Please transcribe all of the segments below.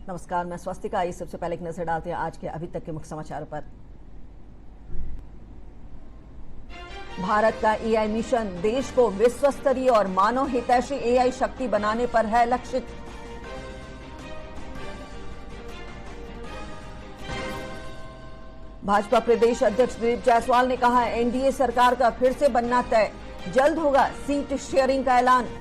नमस्कार, मैं स्वस्तिका। आइए सबसे पहले एक नजर डालते हैं आज के अभी तक के मुख्य समाचारों पर। भारत का एआई मिशन देश को विश्व स्तरीय और मानव हितैषी एआई शक्ति बनाने पर है लक्षित। भाजपा प्रदेश अध्यक्ष दिलीप जायसवाल ने कहा, एनडीए सरकार का फिर से बनना तय, जल्द होगा सीट शेयरिंग का ऐलान।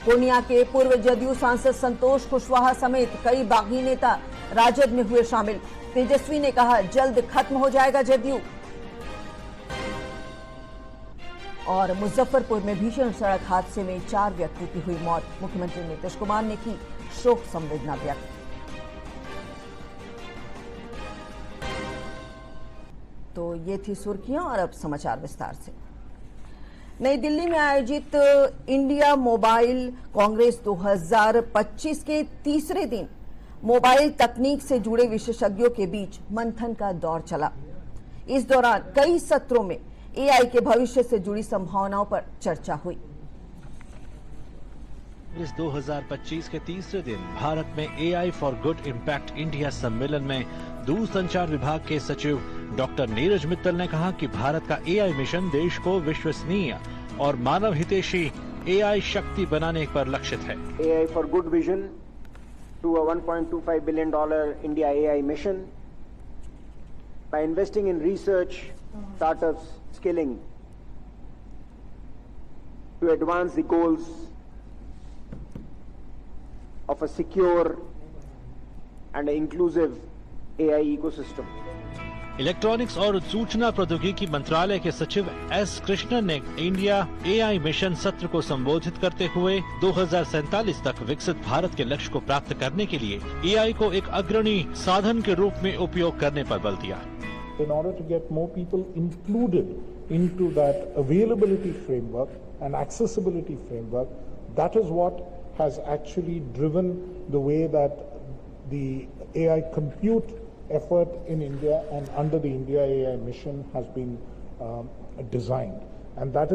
पूर्णिया के पूर्व जदयू सांसद संतोष कुशवाहा समेत कई बागी नेता राजद में हुए शामिल। तेजस्वी ने कहा, जल्द खत्म हो जाएगा जदयू। और मुजफ्फरपुर में भीषण सड़क हादसे में 4 व्यक्तियों की हुई मौत। मुख्यमंत्री नीतीश कुमार ने की शोक संवेदना व्यक्त। तो ये थी सुर्खियां और अब समाचार विस्तार से। नई दिल्ली में आयोजित इंडिया मोबाइल कांग्रेस 2025 के तीसरे दिन मोबाइल तकनीक से जुड़े विशेषज्ञों के बीच मंथन का दौर चला। इस दौरान कई सत्रों में एआई के भविष्य से जुड़ी संभावनाओं पर चर्चा हुई। इस 2025 के तीसरे दिन भारत में AI for good impact India सम्मेलन में दूरसंचार विभाग के सचिव डॉक्टर नीरज मित्तल ने कहा कि भारत का एआई मिशन देश को विश्वसनीय और मानव हितैषी एआई शक्ति बनाने पर लक्षित है। AI for good vision to a $1.25 billion India AI mission by investing in research, startups, skilling to advance the goals of a secure and inclusive AI ecosystem. Electronics और सूचना प्रौद्योगिकी मंत्रालय के सचिव एस कृष्णन ने इंडिया एआई मिशन सत्र को संबोधित करते हुए 2047 तक विकसित भारत के लक्ष्य को प्राप्त करने के लिए एआई को एक अग्रणी साधन के रूप में उपयोग करने पर बल दिया। In order to get more people included into that availability framework and accessibility framework, that is what has actually driven the way that the AI compute effort in India and under the India AI mission has been designed, and that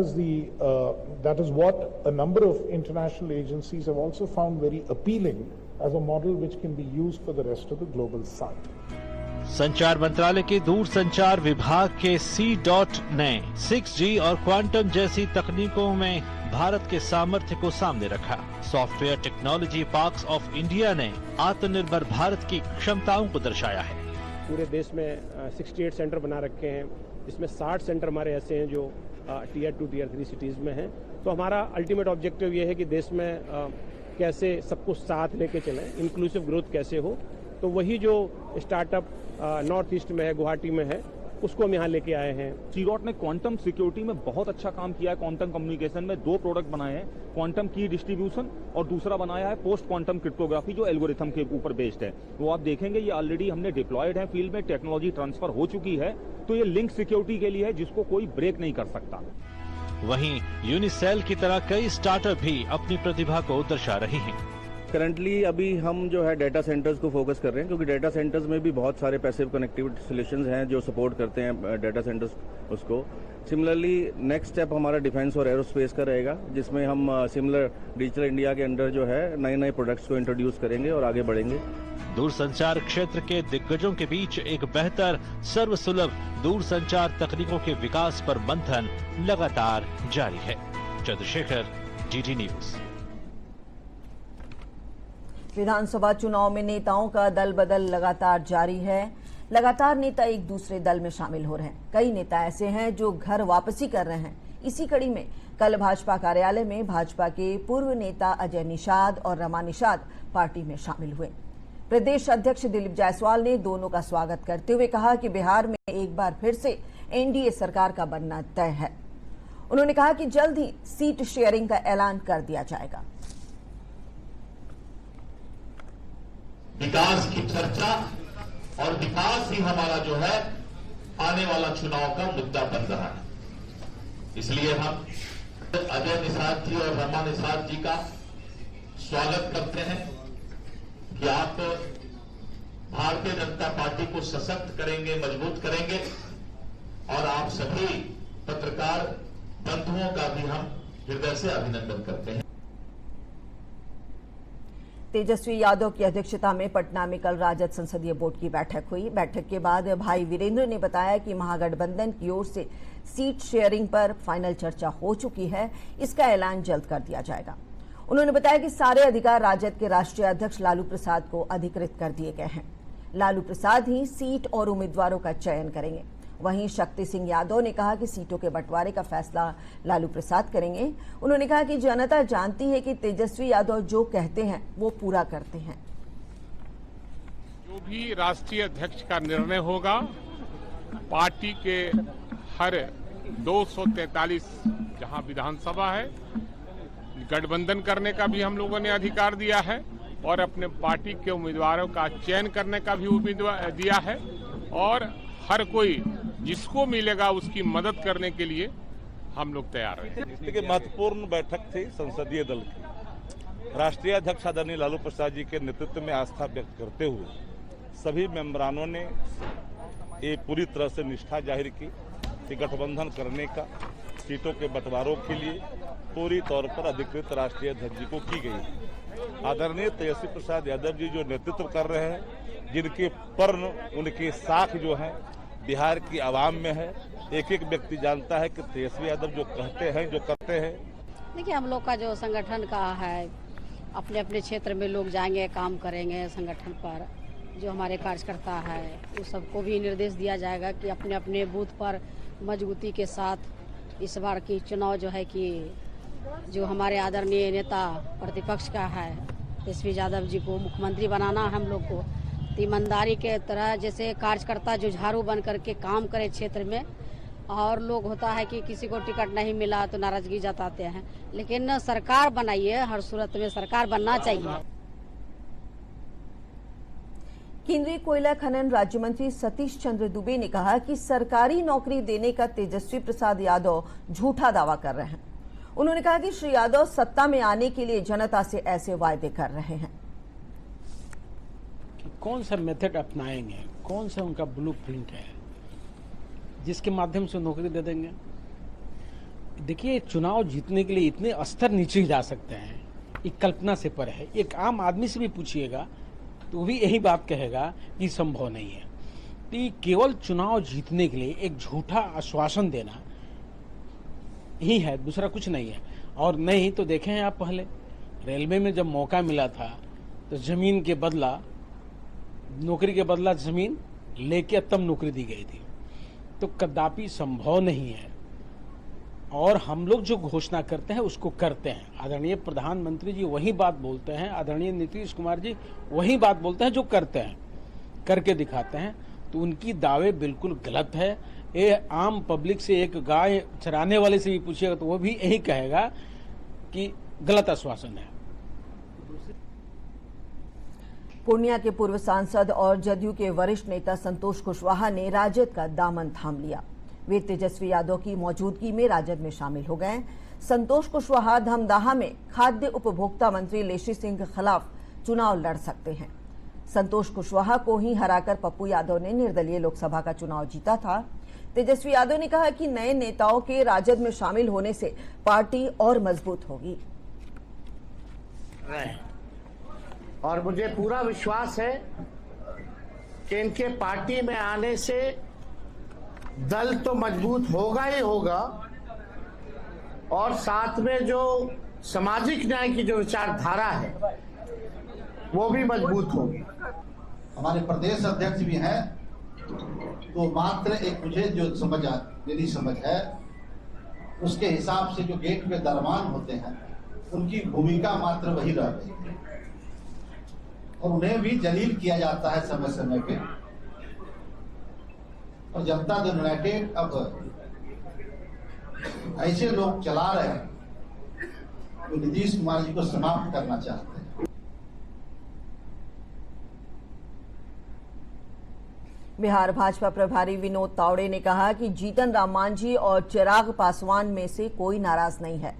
is what a number of international agencies have also found very appealing as a model which can be used for the rest of the global south. संचार मंत्रालय के दूरसंचार विभाग के C.DOT ने 6G और quantum जैसी तकनीकों में भारत के सामर्थ्य को सामने रखा। Software technology parks of India ने आत्मनिर्भर भारत की क्षमताओं को दर्शाया है। पूरे देश में 68 सेंटर बना रखे हैं, जिसमें 60 सेंटर हमारे ऐसे हैं जो टियर 2 टियर 3 सिटीज़ में हैं। तो हमारा अल्टीमेट ऑब्जेक्टिव ये है कि देश में कैसे सबको साथ लेके चलें, इंक्लूसिव ग्रोथ कैसे हो। तो वही जो स्टार्टअप नॉर्थ ईस्ट में है, गुवाहाटी में है, उसको हम यहाँ लेके आए हैं। C.DOT ने क्वांटम सिक्योरिटी में बहुत अच्छा काम किया है। क्वांटम कम्युनिकेशन में 2 प्रोडक्ट बनाए हैं, क्वांटम की डिस्ट्रीब्यूशन और दूसरा बनाया है पोस्ट क्वांटम क्रिप्टोग्राफी, जो एल्गोरिथम के ऊपर बेस्ड है। वो आप देखेंगे ये ऑलरेडी हमने डिप्लॉयड है, फील्ड में टेक्नोलॉजी ट्रांसफर हो चुकी है। तो ये लिंक सिक्योरिटी के लिए है, जिसको कोई ब्रेक नहीं कर सकता। वहीं यूनिसेल की तरह कई स्टार्टअप भी अपनी प्रतिभा को दर्शा रहे हैं। करंटली अभी हम जो है डेटा सेंटर्स को फोकस कर रहे हैं, क्योंकि डेटा सेंटर्स में भी बहुत सारे पैसिव कनेक्टिविटी सॉल्यूशंस हैं जो सपोर्ट करते हैं डेटा सेंटर्स उसको। सिमिलरली नेक्स्ट स्टेप हमारा डिफेंस और एरोस्पेस का रहेगा, जिसमें हम सिमिलर डिजिटल इंडिया के अंडर जो है नए प्रोडक्ट्स को इंट्रोड्यूस करेंगे और आगे बढ़ेंगे। दूरसंचार क्षेत्र के दिग्गजों के बीच एक बेहतर सर्वसुलभ दूरसंचार तकनीकों के विकास पर मंथन लगातार जारी है। Chandrashekhar, DD news. विधानसभा चुनाव में नेताओं का दल बदल लगातार जारी है। लगातार नेता एक दूसरे दल में शामिल हो रहे हैं। कई नेता ऐसे हैं जो घर वापसी कर रहे हैं। इसी कड़ी में कल भाजपा कार्यालय में भाजपा के पूर्व नेता अजय निषाद और रमा निषाद पार्टी में शामिल हुए। प्रदेश अध्यक्ष दिलीप जायसवाल ने दोनों का स्वागत करते हुए कहा कि बिहार में एक बार फिर से एनडीए सरकार का बनना तय है। उन्होंने कहा कि जल्द ही सीट शेयरिंग का ऐलान कर दिया जाएगा। विकास की चर्चा और विकास ही हमारा जो है आने वाला चुनाव का मुद्दा बन रहा है। इसलिए हम अजय निषाद जी और रमा निषाद जी का स्वागत करते हैं कि आप भारतीय जनता पार्टी को सशक्त करेंगे, मजबूत करेंगे, और आप सभी पत्रकार बंधुओं का भी हम हृदय से अभिनंदन करते हैं। तेजस्वी यादव की अध्यक्षता में पटना में कल राजद संसदीय बोर्ड की बैठक हुई। बैठक के बाद भाई वीरेंद्र ने बताया कि महागठबंधन की ओर से सीट शेयरिंग पर फाइनल चर्चा हो चुकी है, इसका ऐलान जल्द कर दिया जाएगा। उन्होंने बताया कि सारे अधिकार राजद के राष्ट्रीय अध्यक्ष लालू प्रसाद को अधिकृत कर दिए गए हैं। लालू प्रसाद ही सीट और उम्मीदवारों का चयन करेंगे। वहीं शक्ति सिंह यादव ने कहा कि सीटों के बंटवारे का फैसला लालू प्रसाद करेंगे। उन्होंने कहा कि जनता जानती है कि तेजस्वी यादव जो कहते हैं वो पूरा करते हैं। जो भी राष्ट्रीय अध्यक्ष का निर्णय होगा, पार्टी के हर 243 जहां विधानसभा है, गठबंधन करने का भी हम लोगों ने अधिकार दिया है और अपने पार्टी के उम्मीदवारों का चयन करने का भी उम्मीदवार दिया है और हर कोई जिसको मिलेगा उसकी मदद करने के लिए हम लोग तैयार हैं। देखिए, महत्वपूर्ण बैठक थी संसदीय दल की। राष्ट्रीय अध्यक्ष आदरणीय लालू प्रसाद जी के नेतृत्व में आस्था व्यक्त करते हुए सभी मेंबरानों ने ये पूरी तरह से निष्ठा जाहिर की कि गठबंधन करने का सीटों के बंटवारों के लिए पूरी तौर पर अधिकृत राष्ट्रीय अध्यक्ष जी को की गई। आदरणीय तेजस्वी प्रसाद यादव जी जो नेतृत्व कर रहे हैं, जिनके पर्ण उनके साख जो हैं बिहार की आवाम में है, एक एक व्यक्ति जानता है कि तेजस्वी यादव जो कहते हैं, जो करते हैं। देखिए, हम लोग का जो संगठन का है, अपने अपने क्षेत्र में लोग जाएंगे, काम करेंगे संगठन पर। जो हमारे कार्यकर्ता है उस सबको भी निर्देश दिया जाएगा कि अपने अपने बूथ पर मजबूती के साथ इस बार की चुनाव जो है कि जो हमारे आदरणीय नेता प्रतिपक्ष का है तेजस्वी यादव जी को मुख्यमंत्री बनाना है। हम लोग को ईमानदारी के तरह जैसे कार्यकर्ता जुझारू बन करके काम करे क्षेत्र में, और लोग होता है कि किसी को टिकट नहीं मिला तो नाराजगी जताते हैं, लेकिन सरकार बनाइए, हर सूरत में सरकार बनना चाहिए। केंद्रीय कोयला खनन राज्य मंत्री सतीश चंद्र दुबे ने कहा कि सरकारी नौकरी देने का तेजस्वी प्रसाद यादव झूठा दावा कर रहे हैं। उन्होंने कहा कि श्री यादव सत्ता में आने के लिए जनता से ऐसे वायदे कर रहे हैं कि कौन सा मेथड अपनाएंगे, कौन सा उनका ब्लूप्रिंट है जिसके माध्यम से नौकरी दे देंगे। देखिए, चुनाव जीतने के लिए इतने स्तर नीचे जा सकते हैं, एक कल्पना से पर है। एक आम आदमी से भी पूछिएगा तो वो भी यही बात कहेगा कि संभव नहीं है। कि केवल चुनाव जीतने के लिए एक झूठा आश्वासन देना ही है, दूसरा कुछ नहीं है। और नहीं तो देखें आप, पहले रेलवे में जब मौका मिला था तो जमीन के बदला, नौकरी के बदला जमीन लेके तब नौकरी दी गई थी। तो कदापि संभव नहीं है। और हम लोग जो घोषणा करते हैं उसको करते हैं। आदरणीय प्रधानमंत्री जी वही बात बोलते हैं, आदरणीय नीतीश कुमार जी वही बात बोलते हैं जो करते हैं, करके दिखाते हैं। तो उनकी दावे बिल्कुल गलत है। ये आम पब्लिक से, एक गाय चराने वाले से भी पूछिएगा तो वो भी यही कहेगा कि गलत आश्वासन है। पूर्णिया के पूर्व सांसद और जदयू के वरिष्ठ नेता संतोष कुशवाहा ने राजद का दामन थाम लिया। वे तेजस्वी यादव की मौजूदगी में राजद में शामिल हो गए। संतोष कुशवाहा धमदाहा में खाद्य उपभोक्ता मंत्री लेशी सिंह के खिलाफ चुनाव लड़ सकते हैं। संतोष कुशवाहा को ही हराकर पप्पू यादव ने निर्दलीय लोकसभा का चुनाव जीता था। तेजस्वी यादव ने कहा कि नए नेताओं के राजद में शामिल होने से पार्टी और मजबूत होगी। और मुझे पूरा विश्वास है कि इनके पार्टी में आने से दल तो मजबूत होगा ही होगा, और साथ में जो सामाजिक न्याय की जो विचारधारा है वो भी मजबूत होगी। हमारे प्रदेश अध्यक्ष भी हैं, तो मात्र एक मुझे जो मेरी समझ है उसके हिसाब से जो गेट पे दरमान होते हैं उनकी भूमिका मात्र वही रह गई है, और उन्हें भी जलील किया जाता है समय समय पे। और जनता दल यूनाइटेड अब ऐसे लोग चला रहे हैं जो नीतीश कुमार जी को समाप्त करना चाहते हैं। बिहार भाजपा प्रभारी विनोद तावड़े ने कहा कि जीतन राम मांझी और चिराग पासवान में से कोई नाराज नहीं है।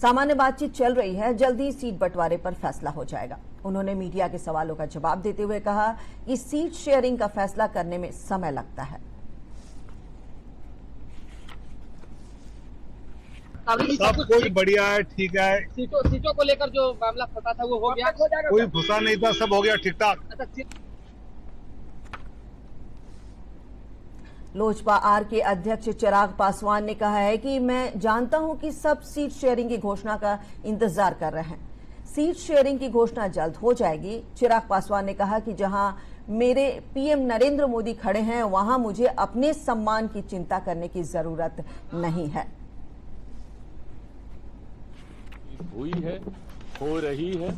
सामान्य बातचीत चल रही है, जल्दी सीट बंटवारे पर फैसला हो जाएगा। उन्होंने मीडिया के सवालों का जवाब देते हुए कहा कि सीट शेयरिंग का फैसला करने में समय लगता है। सब कुछ बढ़िया है, ठीक है। सीटों को लेकर जो मामला फंसा था वो हो गया? कोई फंसा नहीं था, सब हो गया ठीक ठाक। लोजपा आर के अध्यक्ष चिराग पासवान ने कहा है कि मैं जानता हूं कि सब सीट शेयरिंग की घोषणा का इंतजार कर रहे हैं। सीट शेयरिंग की घोषणा जल्द हो जाएगी। चिराग पासवान ने कहा कि जहां मेरे पीएम नरेंद्र मोदी खड़े हैं वहां मुझे अपने सम्मान की चिंता करने की जरूरत नहीं है। हुई है, हो रही है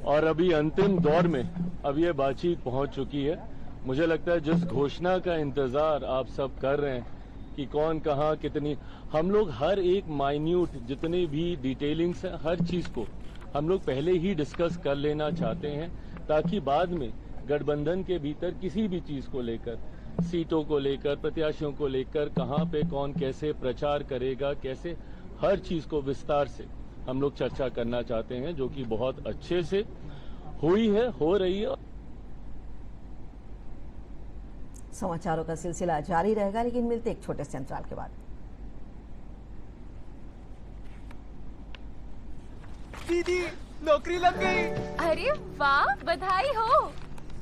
और अभी अंतिम दौर में अब ये बातचीत पहुंच चुकी है। मुझे लगता है जिस घोषणा का इंतजार आप सब कर रहे हैं कि कौन कहां कितनी, हम लोग हर एक माइन्यूट जितने भी डिटेलिंग्स है हर चीज को हम लोग पहले ही डिस्कस कर लेना चाहते हैं, ताकि बाद में गठबंधन के भीतर किसी भी चीज को लेकर, सीटों को लेकर, प्रत्याशियों को लेकर, कहां पे कौन कैसे प्रचार करेगा, कैसे, हर चीज को विस्तार से हम लोग चर्चा करना चाहते हैं, जो कि बहुत अच्छे से हुई है, हो रही है। समाचारों का सिलसिला जारी रहेगा, लेकिन मिलते एक छोटे से अंतराल के बाद। दीदी नौकरी लग गई। अरे वाह, बधाई हो।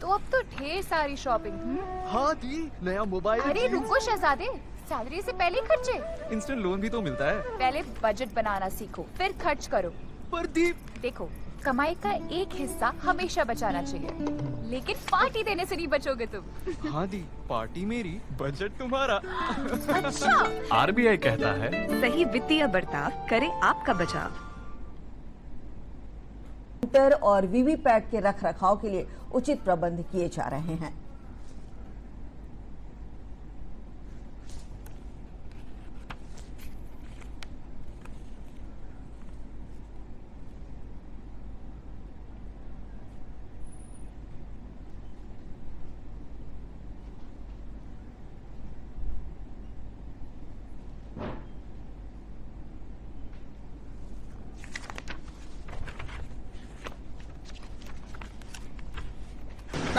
तो अब तो ढेर सारी शॉपिंग। हाँ दी, नया मोबाइल। अरे रुको शहजादे, सैलरी से पहले खर्चे। इंस्टेंट लोन भी तो मिलता है। पहले बजट बनाना सीखो, फिर खर्च करो। पर दी, देखो, कमाई का एक हिस्सा हमेशा बचाना चाहिए, लेकिन पार्टी देने से नहीं बचोगे तुम। हाँ दी, पार्टी मेरी, बजट तुम्हारा। अच्छा। आरबीआई कहता है, सही वित्तीय बर्ताव करे आपका बचाव। और वीवीपैट के रखरखाव के लिए उचित प्रबंध किए जा रहे हैं।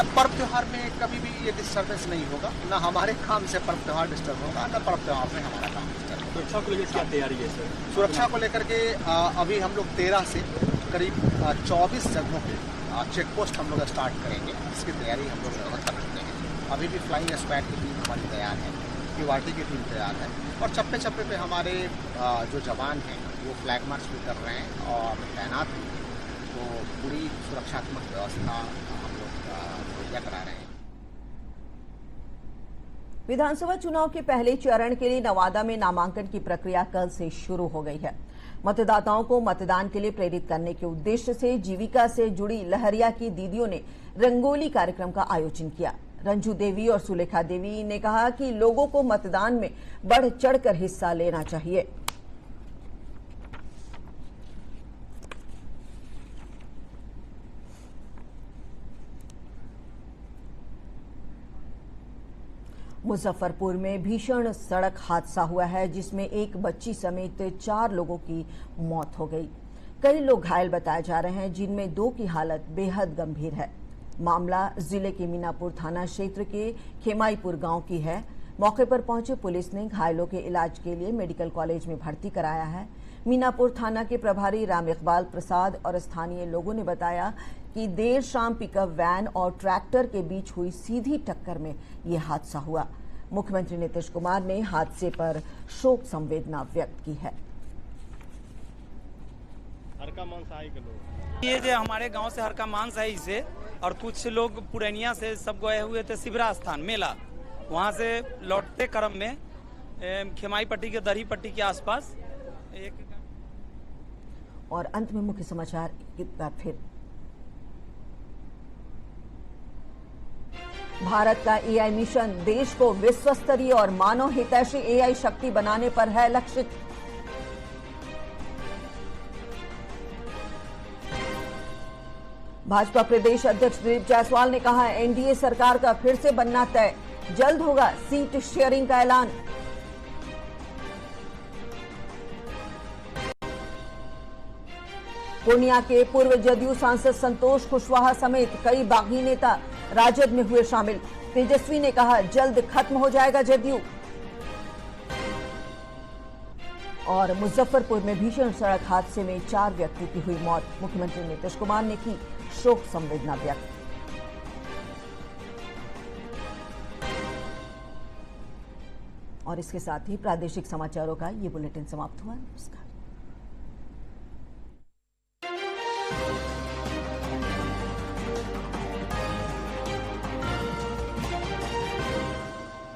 पर्व त्योहार में कभी भी ये डिस्टर्बेंस नहीं होगा, ना हमारे काम से पर्व त्योहार डिस्टर्ब होगा, ना पर्व त्योहार में हमारा काम डिस्टर्ब होगा। सुरक्षा को लेकर क्या तैयारी है सर? सुरक्षा को लेकर के अभी हम लोग 13 से करीब 24 जगहों पे चेक पोस्ट हम लोग स्टार्ट करेंगे। इसकी तैयारी हम लोग लगभग कर रखते हैं। अभी भी फ्लाइंग स्क्वाड की टीम हमारी तैयार है, पीवाटी की टीम तैयार है, और चप्पे चप्पे पे हमारे जो जवान हैं वो फ्लैग मार्च भी कर रहे हैं और तैनात हैं। तो पूरी सुरक्षात्मक व्यवस्था करा रहे हैं। विधानसभा चुनाव के पहले चरण के लिए नवादा में नामांकन की प्रक्रिया कल से शुरू हो गई है। मतदाताओं को मतदान के लिए प्रेरित करने के उद्देश्य से जीविका से जुड़ी लहरिया की दीदियों ने रंगोली कार्यक्रम का आयोजन किया। रंजू देवी और सुलेखा देवी ने कहा कि लोगों को मतदान में बढ़ चढ़कर हिस्सा लेना चाहिए। मुजफ्फरपुर में भीषण सड़क हादसा हुआ है, जिसमें एक बच्ची समेत 4 लोगों की मौत हो गई। कई लोग घायल बताए जा रहे हैं, जिनमें 2 की हालत बेहद गंभीर है। मामला जिले के मीनापुर थाना क्षेत्र के खेमाईपुर गांव की है। मौके पर पहुंचे पुलिस ने घायलों के इलाज के लिए मेडिकल कॉलेज में भर्ती कराया है। मीनापुर थाना के प्रभारी राम इकबाल प्रसाद और स्थानीय लोगों ने बताया कि देर शाम पिकअप वैन और ट्रैक्टर के बीच हुई सीधी टक्कर में यह हादसा हुआ। मुख्यमंत्री नीतीश कुमार ने हादसे पर शोक संवेदना व्यक्त की है। ये जो हमारे गांव से हरका मांस है इसे, और कुछ लोग पुरैनिया से सब गए हुए थे शिवरा स्थान मेला, वहां से लौटते क्रम में खेमाई पट्टी के दरही पट्टी के आसपास एक। और अंत में मुख्य समाचार एक बार फिर। भारत का एआई मिशन देश को विश्व स्तरीय और मानव हितैषी एआई शक्ति बनाने पर है लक्षित। भाजपा प्रदेश अध्यक्ष दिलीप जायसवाल ने कहा, एनडीए सरकार का फिर से बनना तय, जल्द होगा सीट शेयरिंग का ऐलान। पूर्णिया के पूर्व जदयू सांसद संतोष कुशवाहा समेत कई बागी नेता राजद में हुए शामिल। तेजस्वी ने कहा, जल्द खत्म हो जाएगा जदयू। और मुजफ्फरपुर में भीषण सड़क हादसे में 4 व्यक्ति की हुई मौत। मुख्यमंत्री नीतीश कुमार ने की शोक संवेदना व्यक्त। और इसके साथ ही प्रादेशिक समाचारों का ये बुलेटिन समाप्त हुआ। नमस्कार।